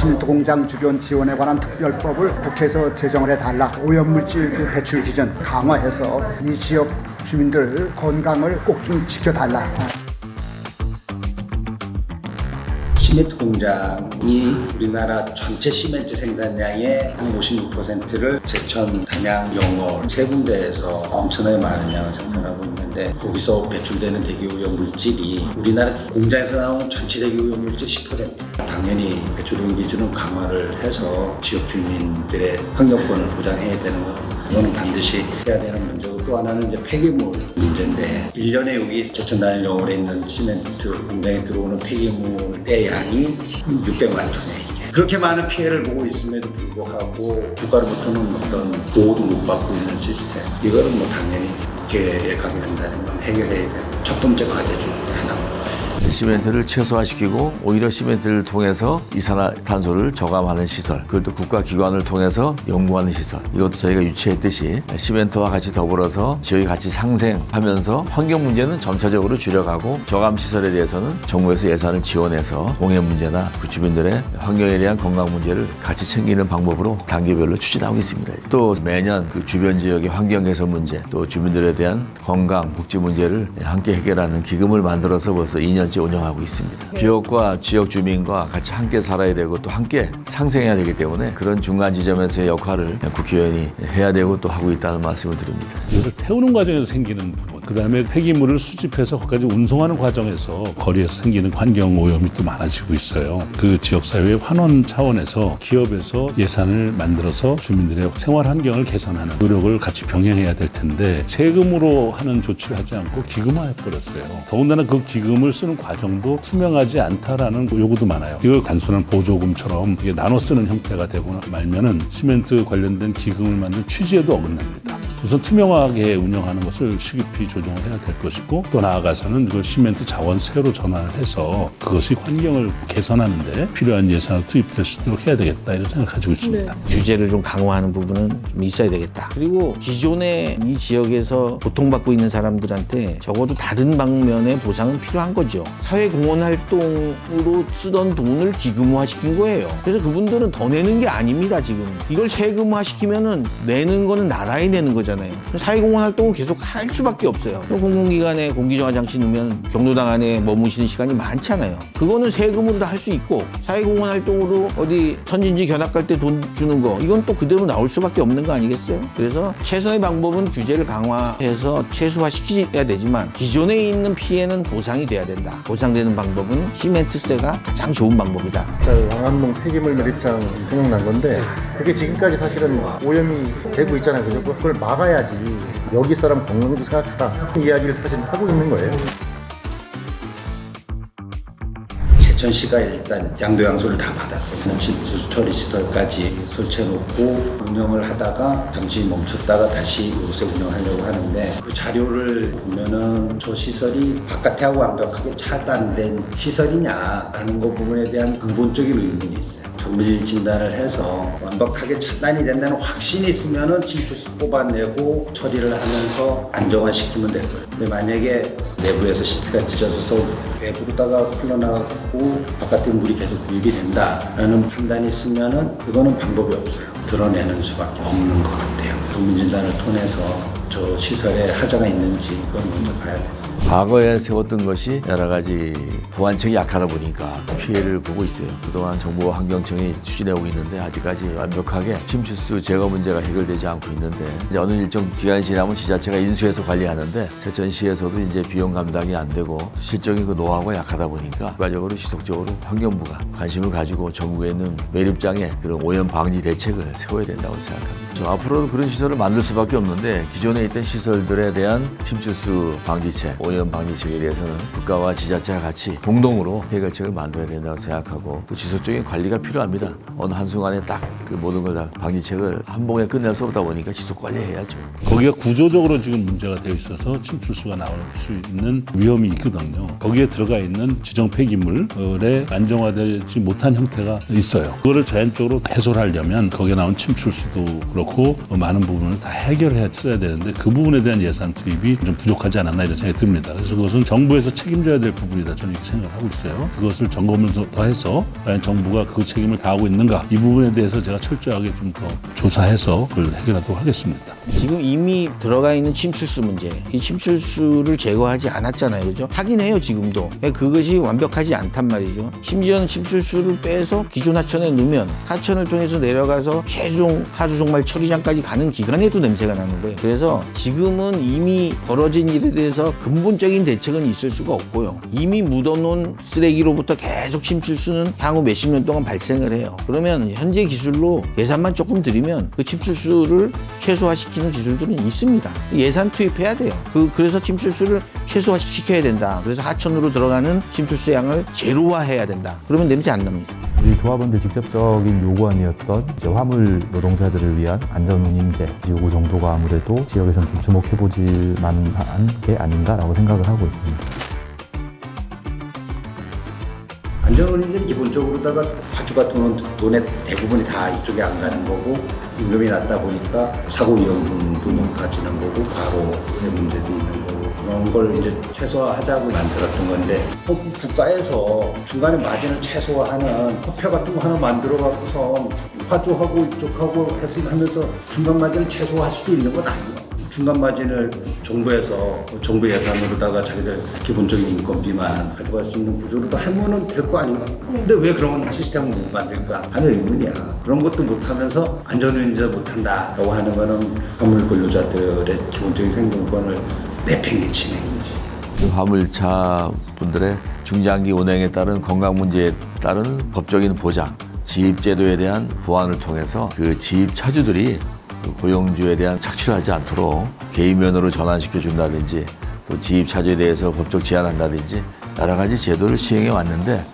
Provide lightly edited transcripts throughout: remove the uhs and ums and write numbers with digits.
시멘트 공장 주변 지원에 관한 특별법을 국회에서 제정을 해달라. 오염물질 배출 기준 강화해서 이 지역 주민들 건강을 꼭 좀 지켜달라. 시멘트 공장이 우리나라 전체 시멘트 생산량의 한 56%를 제천, 단양, 영월 세 군데에서 엄청나게 많은 양을 생산하고 있는데 거기서 배출되는 대기오염 물질이 우리나라 공장에서 나오는 전체 대기오염 물질 10%. 당연히 배출오염 기준은 강화를 해서 지역 주민들의 환경권을 보장해야 되는 거고 이거는 반드시 해야 되는 문제고 또 하나는 이제 폐기물 문제인데 1년에 여기 제천, 단양, 영월에 있는 시멘트 공장에 들어오는 폐기물의 양이 600만 톤이에요. 그렇게 많은 피해를 보고 있음에도 불구하고 국가로부터는 어떤 보호도 못 받고 있는 시스템 이거는 뭐 당연히 계획하게 된다는 건 해결해야 되는 첫 번째 과제 중 하나입니다. 시멘트를 최소화시키고 오히려 시멘트를 통해서 이산화탄소를 저감하는 시설, 그것도 국가기관을 통해서 연구하는 시설, 이것도 저희가 유치했듯이 시멘트와 같이 더불어서 지역이 같이 상생하면서 환경 문제는 점차적으로 줄여가고 저감 시설에 대해서는 정부에서 예산을 지원해서 공해 문제나 그 주민들의 환경에 대한 건강 문제를 같이 챙기는 방법으로 단계별로 추진하고 있습니다. 또 매년 그 주변 지역의 환경 개선 문제, 또 주민들에 대한 건강, 복지 문제를 함께 해결하는 기금을 만들어서 벌써 2년째 운영하고 있습니다. 기업과 지역 주민과 같이 함께 살아야 되고 또 함께 상생해야 되기 때문에 그런 중간 지점에서의 역할을 국회의원이 해야 되고 또 하고 있다는 말씀을 드립니다. 이걸 태우는 과정에서 생기는 부분, 그다음에 폐기물을 수집해서 거기까지 운송하는 과정에서 거리에서 생기는 환경 오염이 또 많아지고 있어요. 그 지역사회의 환원 차원에서 기업에서 예산을 만들어서 주민들의 생활 환경을 개선하는 노력을 같이 병행해야 될 텐데 세금으로 하는 조치를 하지 않고 기금화해버렸어요. 더군다나 그 기금을 쓰는 과정도 투명하지 않다라는 요구도 많아요. 이걸 단순한 보조금처럼 이게 나눠 쓰는 형태가 되고 말면은 시멘트 관련된 기금을 만든 취지에도 어긋납니다. 우선 투명하게 운영하는 것을 시급히 조정을 해야 될 것이고 또 나아가서는 이걸 시멘트 자원세로 전환을 해서 그것이 환경을 개선하는 데 필요한 예산을 투입될 수 있도록 해야 되겠다 이런 생각을 가지고 있습니다. 규제를 좀 강화하는 부분은 좀 있어야 되겠다. 그리고 기존에 이 지역에서 고통받고 있는 사람들한테 적어도 다른 방면의 보상은 필요한 거죠. 사회공헌 활동으로 쓰던 돈을 기금화시킨 거예요. 그래서 그분들은 더 내는 게 아닙니다. 지금 이걸 세금화시키면은 내는 거는 나라에 내는 거잖아요. 사회공헌 활동을 계속 할 수밖에 없어요. 공공기관에 공기정화장치 넣으면 경로당 안에 머무시는 시간이 많잖아요. 그거는 세금으로 다 할 수 있고 사회공헌 활동으로 어디 선진지 견학 갈 때 돈 주는 거 이건 또 그대로 나올 수밖에 없는 거 아니겠어요? 그래서 최선의 방법은 규제를 강화해서 최소화시켜야 되지만 기존에 있는 피해는 보상이 돼야 된다. 보상되는 방법은 시멘트세가 가장 좋은 방법이다. 왕암동 폐기물 매립장 생각난 건데 그게 지금까지 사실은 오염이 되고 있잖아요. 그죠? 그걸 막아야지 여기 사람 건강도 생각하라 이야기를 사실 하고 있는 거예요. 제천시가 일단 양도양수를 다 받았어요. 침수 처리 시설까지 설치해놓고 운영을 하다가 잠시 멈췄다가 다시 요새 운영하려고 하는데 그 자료를 보면은 저 시설이 바깥하고 완벽하게 차단된 시설이냐라는 그 부분에 대한 근본적인 의문이 있어요. 정밀 진단을 해서 완벽하게 차단이 된다는 확신이 있으면은 침투수 뽑아내고 처리를 하면서 안정화시키면 되고요. 근데 만약에 내부에서 시트가 찢어져서 외부로다가 흘러나가고 바깥에 물이 계속 유입이 된다라는 판단이 있으면은 그거는 방법이 없어요. 드러내는 수밖에 없는 것 같아요. 정밀 진단을 통해서 저 시설에 하자가 있는지 그걸 먼저 봐야 돼요. 과거에 세웠던 것이 여러 가지 보안책이 약하다 보니까 피해를 보고 있어요. 그동안 정부와 환경청이 추진해오고 있는데 아직까지 완벽하게 침수수 제거 문제가 해결되지 않고 있는데 이제 어느 일정 기간이 지나면 지자체가 인수해서 관리하는데 제천시에서도 이제 비용 감당이 안 되고 실적인 그 노하우가 약하다 보니까 국가적으로 지속적으로 환경부가 관심을 가지고 전국에 있는 매립장에 그런 오염 방지 대책을 세워야 된다고 생각합니다. 앞으로도 그런 시설을 만들 수밖에 없는데 기존에 있던 시설들에 대한 침수수 방지책, 오염 방지책에 대해서는 국가와 지자체가 같이 공동으로 해결책을 만들어야 된다고 생각하고 또 지속적인 관리가 필요합니다. 어느 한순간에 딱 그 모든 걸 다 방지책을 한 봉에 끝낼 수 없다 보니까 지속 관리해야죠. 거기가 구조적으로 지금 문제가 되어 있어서 침출수가 나올 수 있는 위험이 있거든요. 거기에 들어가 있는 지정 폐기물에 안정화되지 못한 형태가 있어요. 그거를 자연적으로 해소하려면 거기에 나온 침출수도 그렇고 놓고 많은 부분을 다 해결했어야 되는데 그 부분에 대한 예산 투입이 좀 부족하지 않았나 이런 생각이 듭니다. 그래서 그것은 정부에서 책임져야 될 부분이다 저는 이렇게 생각하고 있어요. 그것을 점검을 더 해서 과연 정부가 그 책임을 다하고 있는가 이 부분에 대해서 제가 철저하게 좀 더 조사해서 그걸 해결하도록 하겠습니다. 지금 이미 들어가 있는 침출수 문제, 이 침출수를 제거하지 않았잖아요, 그죠? 하긴 해요, 지금도. 그것이 완벽하지 않단 말이죠. 심지어는 침출수를 빼서 기존 하천에 넣으면 하천을 통해서 내려가서 최종 하수종말 처리장까지 가는 기간에도 냄새가 나는 거예요. 그래서 지금은 이미 벌어진 일에 대해서 근본적인 대책은 있을 수가 없고요. 이미 묻어놓은 쓰레기로부터 계속 침출수는 향후 몇십 년 동안 발생을 해요. 그러면 현재 기술로 예산만 조금 들이면 그 침출수를 최소화시키는 기술들은 있습니다. 예산 투입해야 돼요. 그래서 침출수를 최소화시켜야 된다. 그래서 하천으로 들어가는 침출수 양을 제로화해야 된다. 그러면 냄새 안 납니다. 우리 조합원들 직접적인 요구안이었던 이제 화물 노동자들을 위한 안전운임제 요구 정도가 아무래도 지역에서는 좀 주목해보질 만한 게 아닌가라고 생각을 하고 있습니다. 안전운임제는 기본적으로다가 화주 같은 돈의 대부분이 다 이쪽에 안 가는 거고 임금이 낮다 보니까 사고 위험도 높아지는 거고 과로의 문제도 있는 거고 그런 걸 이제 최소화하자고 만들었던 건데 국가에서 중간에 마진을 최소화하는 허표 같은 거 하나 만들어 갖고서 화주하고 이쪽하고 하면서 중간 마진을 최소화할 수도 있는 건 아니에요. 중간 마진을 정부에서 정부 예산으로다가 자기들 기본적인 인건비만 가져갈 수 있는 구조로도 하면은 될 거 아닌가? 근데 왜 그런 시스템을 못 만들까 하는 의문이야. 그런 것도 못하면서 안전운임제 못한다라고 하는 거는 화물 근로자들의 기본적인 생존권을 내팽개치는 행위지. 화물차 분들의 중장기 운행에 따른 건강 문제에 따른 법적인 보장, 지입제도에 대한 보완을 통해서 그 지입 차주들이 고용주에 대한 착취를 하지 않도록 개인면허로 전환시켜 준다든지 또 지입 차주에 대해서 법적 제한한다든지 여러 가지 제도를 시행해 왔는데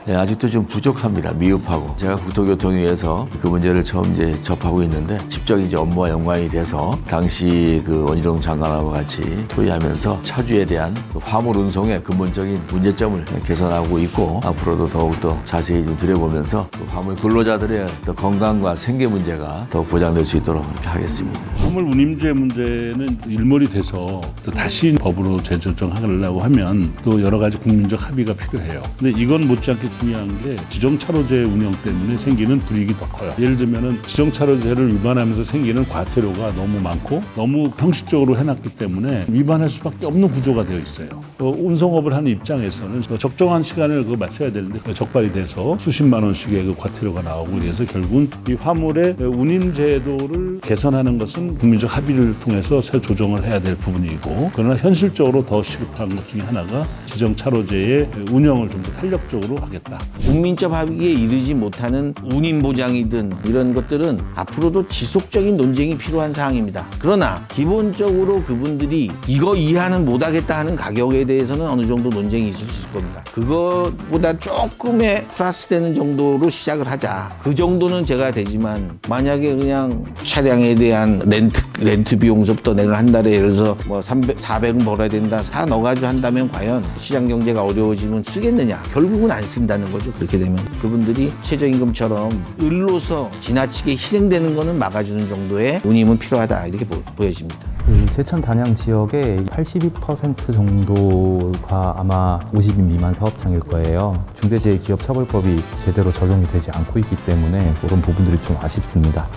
아직도 좀 부족합니다. 미흡하고. 제가 국토교통위에서 그 문제를 처음 이제 접하고 있는데 직접 이제 업무와 연관이 돼서 당시 그 원희룡 장관하고 같이 토의하면서 차주에 대한 그 화물 운송의 근본적인 문제점을 개선하고 있고 앞으로도 더욱더 자세히 좀 들여보면서 그 화물 근로자들의 또 건강과 생계 문제가 더 보장될 수 있도록 그렇게 하겠습니다. 화물 운임제 문제는 일몰이 돼서 또 다시 법으로 재조정하려고 하면 또 여러 가지 국민적 합의가 필요해요. 근데 이건 못지않게 중요한 게 지정차로제 운영 때문에 생기는 불이익이 더 커요. 예를 들면 지정차로제를 위반하면서 생기는 과태료가 너무 많고 너무 형식적으로 해놨기 때문에 위반할 수밖에 없는 구조가 되어 있어요. 운송업을 하는 입장에서는 적정한 시간을 맞춰야 되는데 적발이 돼서 수십만 원씩의 그 과태료가 나오고 그래서 결국은 이 화물의 운임제도를 개선하는 것은 국민적 합의를 통해서 새 조정을 해야 될 부분이고 그러나 현실적으로 더 시급한 것 중에 하나가 지정차로제의 운영을 좀 더 탄력적으로 하겠다. 국민적 합의에 이르지 못하는 운임 보장이든 이런 것들은 앞으로도 지속적인 논쟁이 필요한 사항입니다. 그러나 기본적으로 그분들이 이거 이해는 못하겠다 하는 가격에 대해서는 어느 정도 논쟁이 있을 수 있을 겁니다. 그것보다 조금의 플러스 되는 정도로 시작을 하자. 그 정도는 제가 되지만 만약에 그냥 차량에 대한 렌트 비용서부터 내가 한 달에 예를 들어서 뭐 400은 벌어야 된다. 사 넣어가지고 한다면 과연 시장 경제가 어려워지면 쓰겠느냐? 결국은 안 쓴다는 거죠. 그렇게 되면 그분들이 최저임금처럼 을로서 지나치게 희생되는 거는 막아주는 정도의 운임은 필요하다 이렇게 보여집니다. 그 제천 단양 지역의 82% 정도가 아마 50인 미만 사업장일 거예요. 중대재해기업처벌법이 제대로 적용이 되지 않고 있기 때문에 그런 부분들이 좀 아쉽습니다.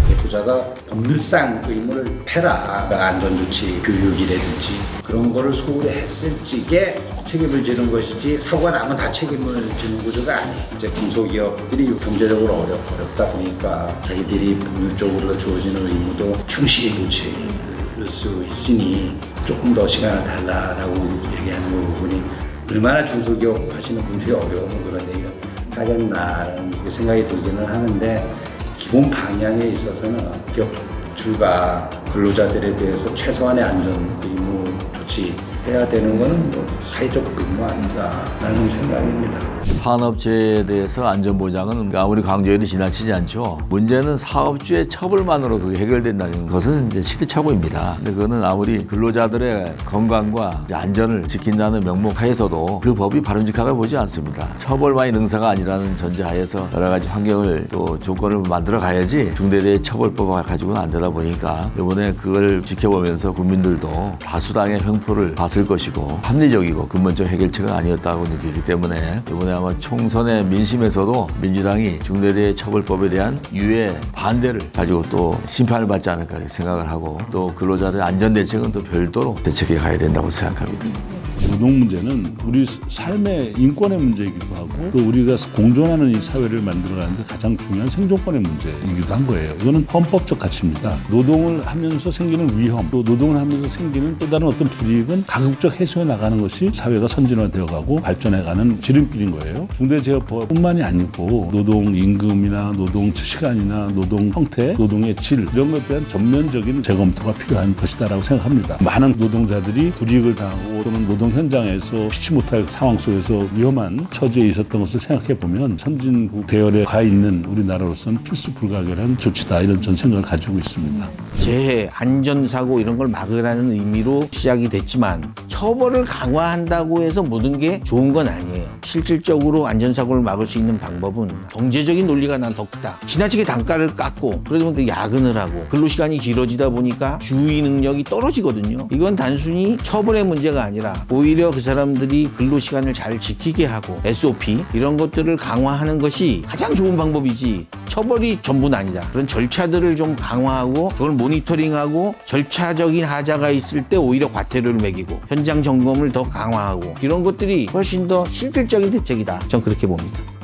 대표자가 법률상 의무를 패라 안전조치 교육이라든지 그런 거를 소홀히 했을 적에 책임을 지는 것이지 사고가 나면 다 책임을 지는 구조가 아니에요. 이제 중소기업들이 경제적으로 어렵다 보니까 자기들이 법률적으로 주어지는 의무도 충실히 고칠 수 있으니 조금 더 시간을 달라라고 얘기하는 부분이 얼마나 중소기업 하시는 분들이 어려우면 그런 얘기를 하겠나라는 생각이 들기는 하는데 기본 방향에 있어서는 기업주가 근로자들에 대해서 최소한의 안전 의무 조치 해야 되는 거는 뭐 사회적 의무 아닌가라는 생각입니다. 산업재해에 대해서 안전보장은 아무리 강조해도 지나치지 않죠. 문제는 사업주의 처벌만으로 그게 해결된다는 것은 이제 시대착오입니다. 근데 그거는 아무리 근로자들의 건강과 이제 안전을 지킨다는 명목 하에서도 그 법이 바람직하게 보지 않습니다. 처벌만이 능사가 아니라는 전제하에서 여러 가지 환경을 또 조건을 만들어 가야지 중대재해처벌법 가지고는 안 되다 보니까 이번에 그걸 지켜보면서 국민들도 다수당의 횡포를 봤을 것이고 합리적이고 근본적 해결책은 아니었다고 느끼기 때문에 이번에 아마 총선의 민심에서도 민주당이 중대재해처벌법에 대한 유해 반대를 가지고 또 심판을 받지 않을까 생각을 하고 또 근로자들의 안전대책은 또 별도로 대책해 가야 된다고 생각합니다. 노동 문제는 우리 삶의 인권의 문제이기도 하고 또 우리가 공존하는 이 사회를 만들어가는데 가장 중요한 생존권의 문제이기도 한 거예요. 이거는 헌법적 가치입니다. 노동을 하면서 생기는 위험, 또 노동을 하면서 생기는 또 다른 어떤 불이익은 가급적 해소해 나가는 것이 사회가 선진화되어가고 발전해가는 지름길인 거예요. 중대재해법뿐만이 아니고 노동 임금이나 노동 시간이나 노동 형태, 노동의 질 이런 것에 대한 전면적인 재검토가 필요한 것이다라고 생각합니다. 많은 노동자들이 불이익을 당하고 또는 노동 현장에서 피치 못할 상황 속에서 위험한 처지에 있었던 것을 생각해 보면 선진국 대열에 가 있는 우리나라로서는 필수 불가결한 조치다 이런 전 생각을 가지고 있습니다. 재해, 안전사고 이런 걸 막으라는 의미로 시작이 됐지만 처벌을 강화한다고 해서 모든 게 좋은 건 아니에요. 실질적으로 안전사고를 막을 수 있는 방법은 경제적인 논리가 난 더 크다. 지나치게 단가를 깎고 그러다 보니까 야근을 하고 근로시간이 길어지다 보니까 주의 능력이 떨어지거든요. 이건 단순히 처벌의 문제가 아니라 오히려 그 사람들이 근로시간을 잘 지키게 하고 SOP 이런 것들을 강화하는 것이 가장 좋은 방법이지 처벌이 전부는 아니다. 그런 절차들을 좀 강화하고 그걸 모니터링하고 절차적인 하자가 있을 때 오히려 과태료를 매기고 현장 점검을 더 강화하고 이런 것들이 훨씬 더 실질적인 대책이다. 전 그렇게 봅니다.